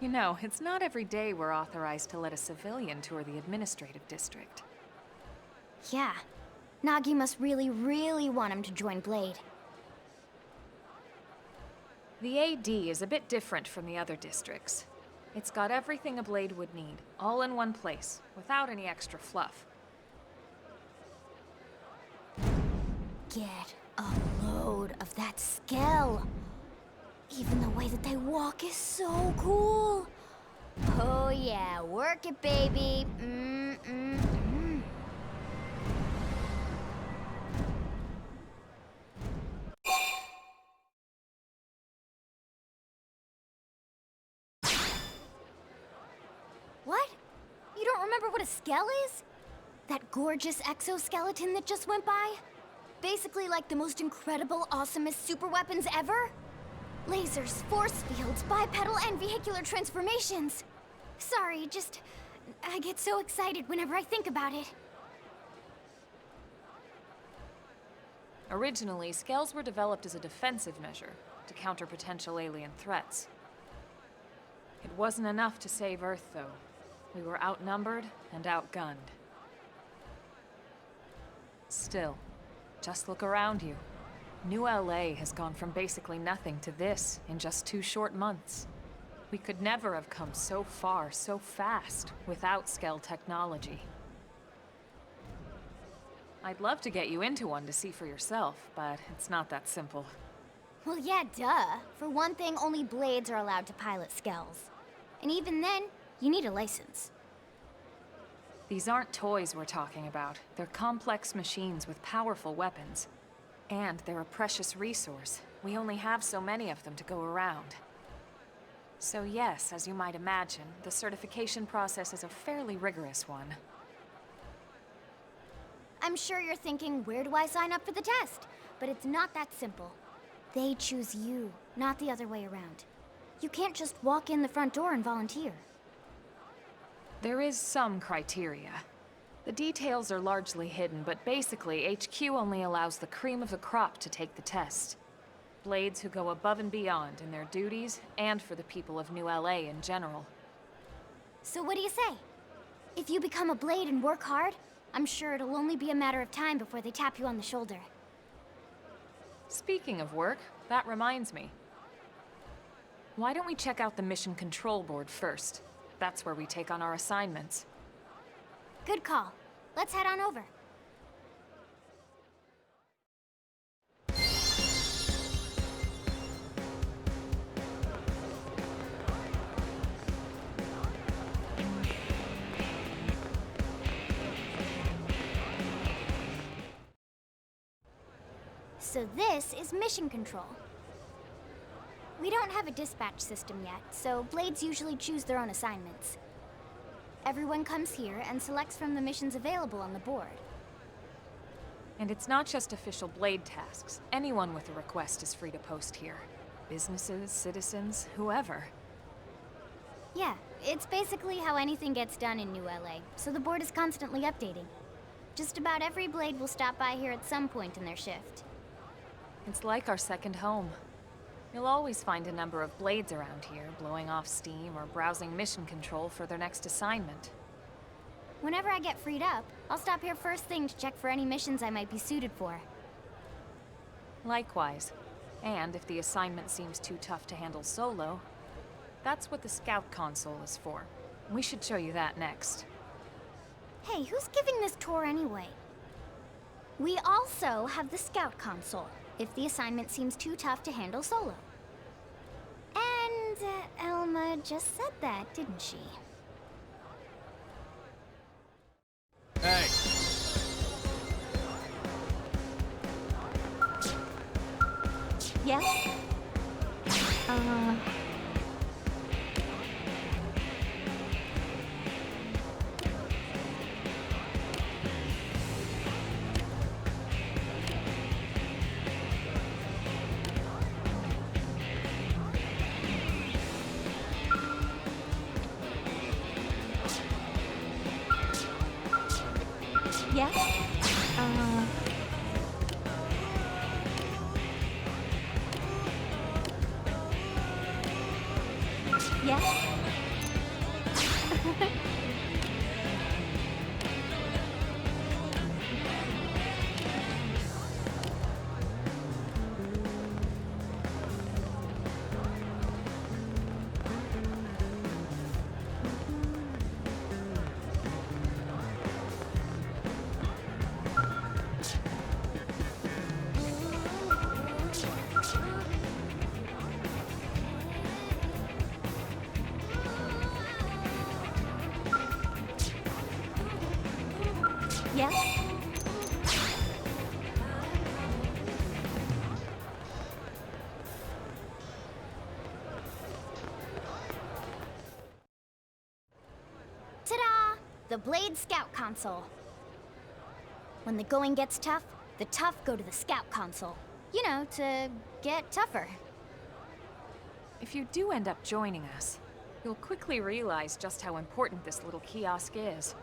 You know, it's not every day we're authorized to let a civilian tour the administrative district. Yeah. Nagi must really, really want him to join Blade. The AD is a bit different from the other districts. It's got everything a Blade would need, all in one place, without any extra fluff. Get a load of that Skell. Even the way that they walk is so cool. Oh yeah, work it, baby. What? You don't remember what a Skell is? That gorgeous exoskeleton that just went by? Basically like the most incredible, awesomest super weapons ever? Lasers, force fields, bipedal and vehicular transformations. Sorry, I get so excited whenever I think about it. Originally, Skells were developed as a defensive measure to counter potential alien threats. It wasn't enough to save Earth, though. We were outnumbered and outgunned. Still, just look around you. New LA has gone from basically nothing to this in just 2 short months. We could never have come so far, so fast, without Skell technology. I'd love to get you into one to see for yourself, but it's not that simple. Well, yeah, duh. For one thing, only Blades are allowed to pilot Skells. And even then, you need a license. These aren't toys we're talking about. They're complex machines with powerful weapons. And they're a precious resource. We only have so many of them to go around. So yes, as you might imagine, the certification process is a fairly rigorous one. I'm sure you're thinking, where do I sign up for the test? But it's not that simple. They choose you, not the other way around. You can't just walk in the front door and volunteer. There is some criteria. The details are largely hidden, but basically, HQ only allows the cream of the crop to take the test. Blades who go above and beyond in their duties, and for the people of New LA in general. So what do you say? If you become a Blade and work hard, I'm sure it'll only be a matter of time before they tap you on the shoulder. Speaking of work, that reminds me. Why don't we check out the Mission Control Board first? That's where we take on our assignments. Good call. Let's head on over. So this is Mission Control. We don't have a dispatch system yet, so Blades usually choose their own assignments. Everyone comes here and selects from the missions available on the board. And it's not just official Blade tasks. Anyone with a request is free to post here. Businesses, citizens, whoever. Yeah, it's basically how anything gets done in New LA, so the board is constantly updating. Just about every Blade will stop by here at some point in their shift. It's like our second home. You'll always find a number of Blades around here, blowing off steam or browsing mission control for their next assignment. Whenever I get freed up, I'll stop here first thing to check for any missions I might be suited for. Likewise. And if the assignment seems too tough to handle solo, that's what the Scout Console is for. We should show you that next. Hey, who's giving this tour anyway? We also have the Scout Console, if the assignment seems too tough to handle solo. And Elma just said that, didn't she? Hey! Yes? Yes? Yes? The Blade Scout Console. When the going gets tough, the tough go to the Scout Console. You know, to get tougher. If you do end up joining us, you'll quickly realize just how important this little kiosk is.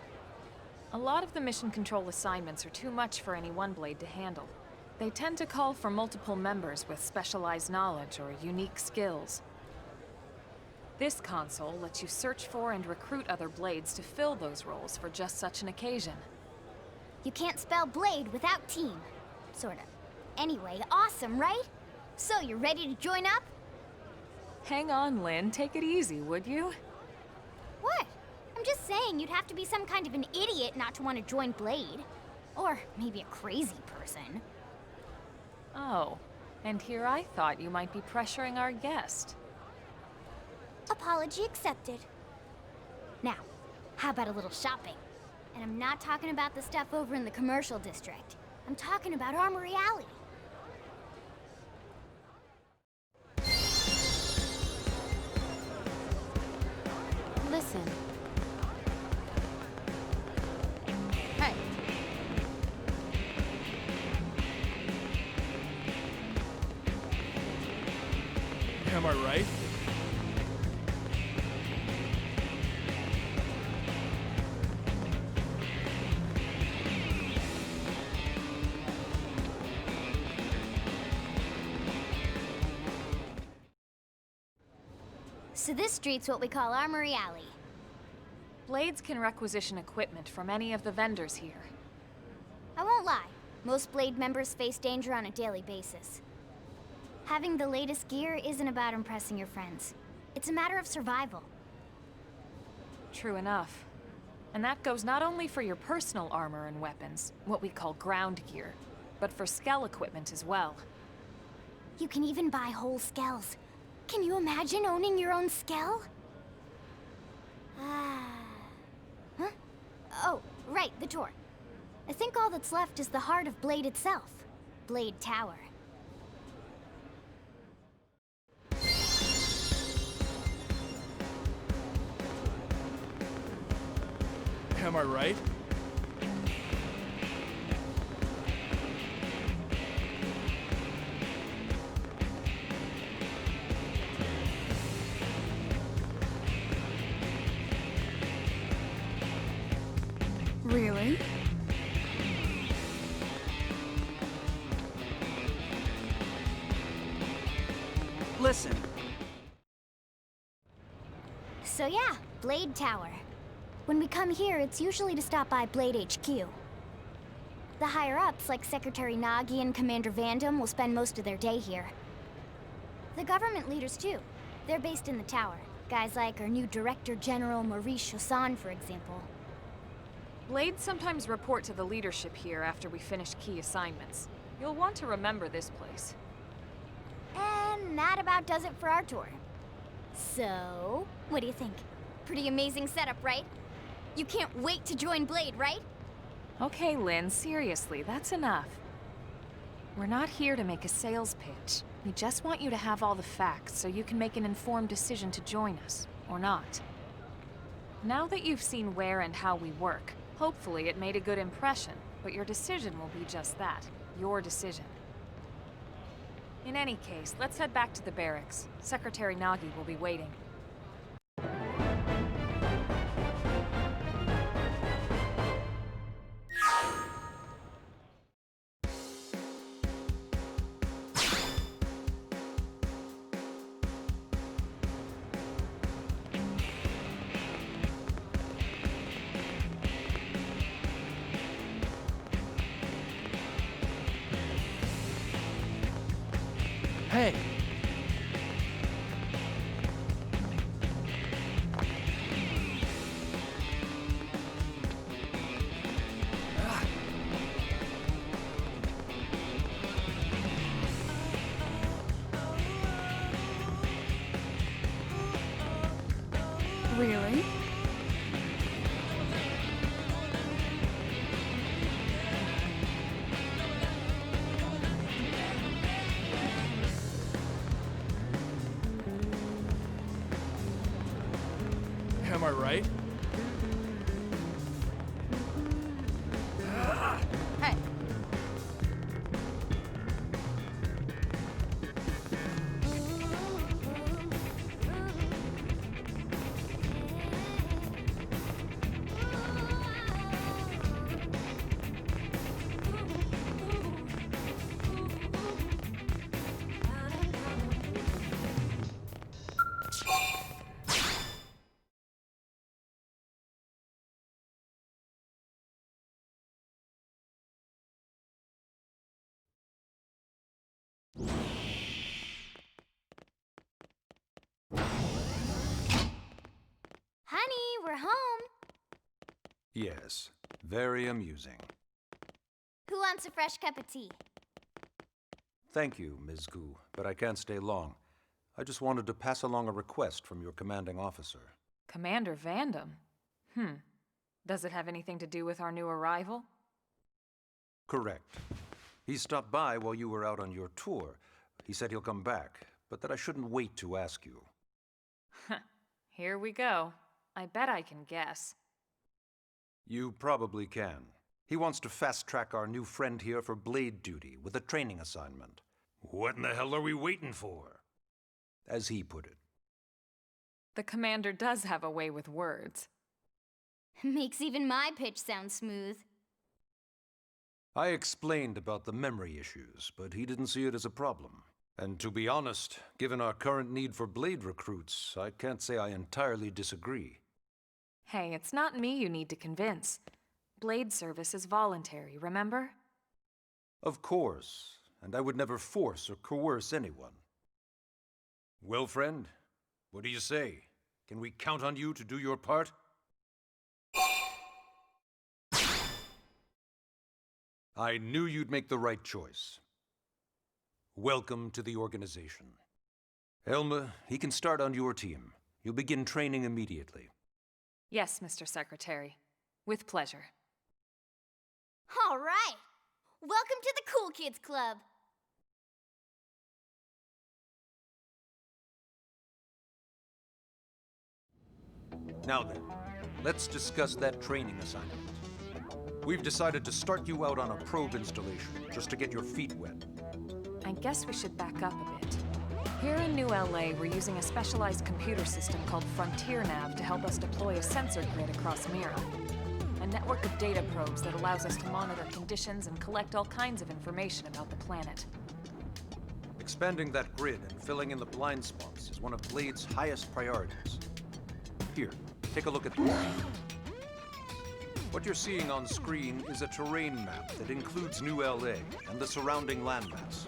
A lot of the mission control assignments are too much for any one Blade to handle. They tend to call for multiple members with specialized knowledge or unique skills. This console lets you search for and recruit other Blades to fill those roles for just such an occasion. You can't spell Blade without team. Sorta. Anyway, awesome, right? So, you ready to join up? Hang on, Lynn. Take it easy, would you? What? I'm just saying you'd have to be some kind of an idiot not to want to join Blade. Or maybe a crazy person. Oh, and here I thought you might be pressuring our guest. Apology accepted. Now, how about a little shopping? And I'm not talking about the stuff over in the commercial district. I'm talking about Armory Alley. Listen. Hey. Am I right? So this street's what we call Armory Alley. Blades can requisition equipment from any of the vendors here. I won't lie, most Blade members face danger on a daily basis. Having the latest gear isn't about impressing your friends. It's a matter of survival. True enough. And that goes not only for your personal armor and weapons, what we call ground gear, but for skell equipment as well. You can even buy whole skells. Can you imagine owning your own skell? Huh? Oh, right, the tour. I think all that's left is the heart of Blade itself. Blade Tower. Am I right? Really? Listen. So yeah, Blade Tower. When we come here, it's usually to stop by Blade HQ. The higher-ups, like Secretary Nagi and Commander Vandam, will spend most of their day here. The government leaders, too. They're based in the tower. Guys like our new Director General Maurice Chassan, for example. Blades sometimes report to the leadership here after we finish key assignments. You'll want to remember this place. And that about does it for our tour. So, what do you think? Pretty amazing setup, right? You can't wait to join Blade, right? Okay, Lynn, seriously, that's enough. We're not here to make a sales pitch. We just want you to have all the facts so you can make an informed decision to join us, or not. Now that you've seen where and how we work, hopefully it made a good impression, but your decision will be just that, your decision. In any case, let's head back to the barracks. Secretary Nagi will be waiting. Hey! Really? Am I right? Honey, we're home. Yes, very amusing. Who wants a fresh cup of tea? Thank you, Ms. Gu, but I can't stay long. I just wanted to pass along a request from your commanding officer. Commander Vandam? Does it have anything to do with our new arrival? Correct. He stopped by while you were out on your tour. He said he'll come back, but that I shouldn't wait to ask you. Here we go. I bet I can guess. You probably can. He wants to fast-track our new friend here for blade duty with a training assignment. What in the hell are we waiting for? As he put it. The commander does have a way with words. Makes even my pitch sound smooth. I explained about the memory issues, but he didn't see it as a problem. And to be honest, given our current need for blade recruits, I can't say I entirely disagree. Hey, it's not me you need to convince. Blade service is voluntary, remember? Of course, and I would never force or coerce anyone. Well, friend, what do you say? Can we count on you to do your part? I knew you'd make the right choice. Welcome to the organization. Elma, he can start on your team. You'll begin training immediately. Yes, Mr. Secretary. With pleasure. All right. Welcome to the Cool Kids Club. Now then, let's discuss that training assignment. We've decided to start you out on a probe installation, just to get your feet wet. I guess we should back up a bit. Here in New LA, we're using a specialized computer system called Frontier Nav to help us deploy a sensor grid across Mira. A network of data probes that allows us to monitor conditions and collect all kinds of information about the planet. Expanding that grid and filling in the blind spots is one of Blade's highest priorities. Here, take a look at this. What you're seeing on screen is a terrain map that includes New LA and the surrounding landmass.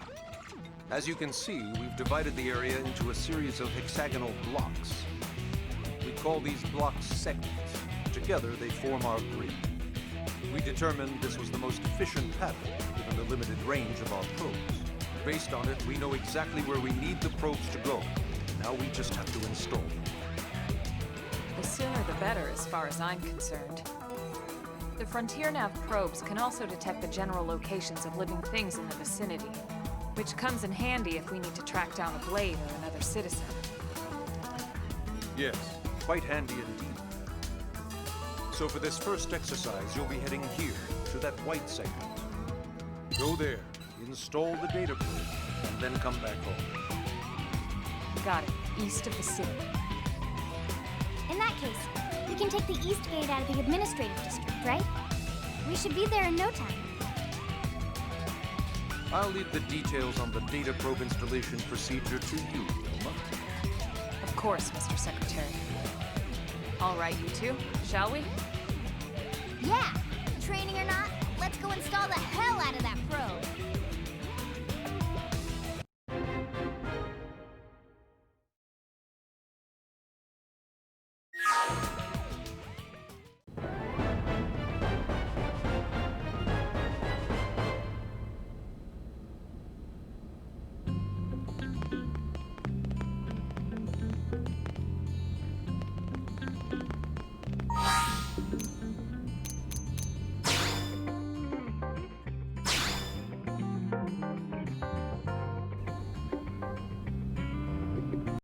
As you can see, we've divided the area into a series of hexagonal blocks. We call these blocks segments. Together, they form our grid. We determined this was the most efficient pattern, given the limited range of our probes. Based on it, we know exactly where we need the probes to go. Now we just have to install them. The sooner the better, as far as I'm concerned. The Frontier Nav probes can also detect the general locations of living things in the vicinity, which comes in handy if we need to track down a blade or another citizen. Yes, quite handy indeed. So for this first exercise, you'll be heading here, to that white segment. Go there, install the data probe, and then come back home. Got it. East of the city. In that case, we can take the East Gate out of the administrative district, right? We should be there in no time. I'll leave the details on the data probe installation procedure to you, Wilma. Of course, Mr. Secretary. All right, you two, shall we? Yeah! Training or not, let's go install the hell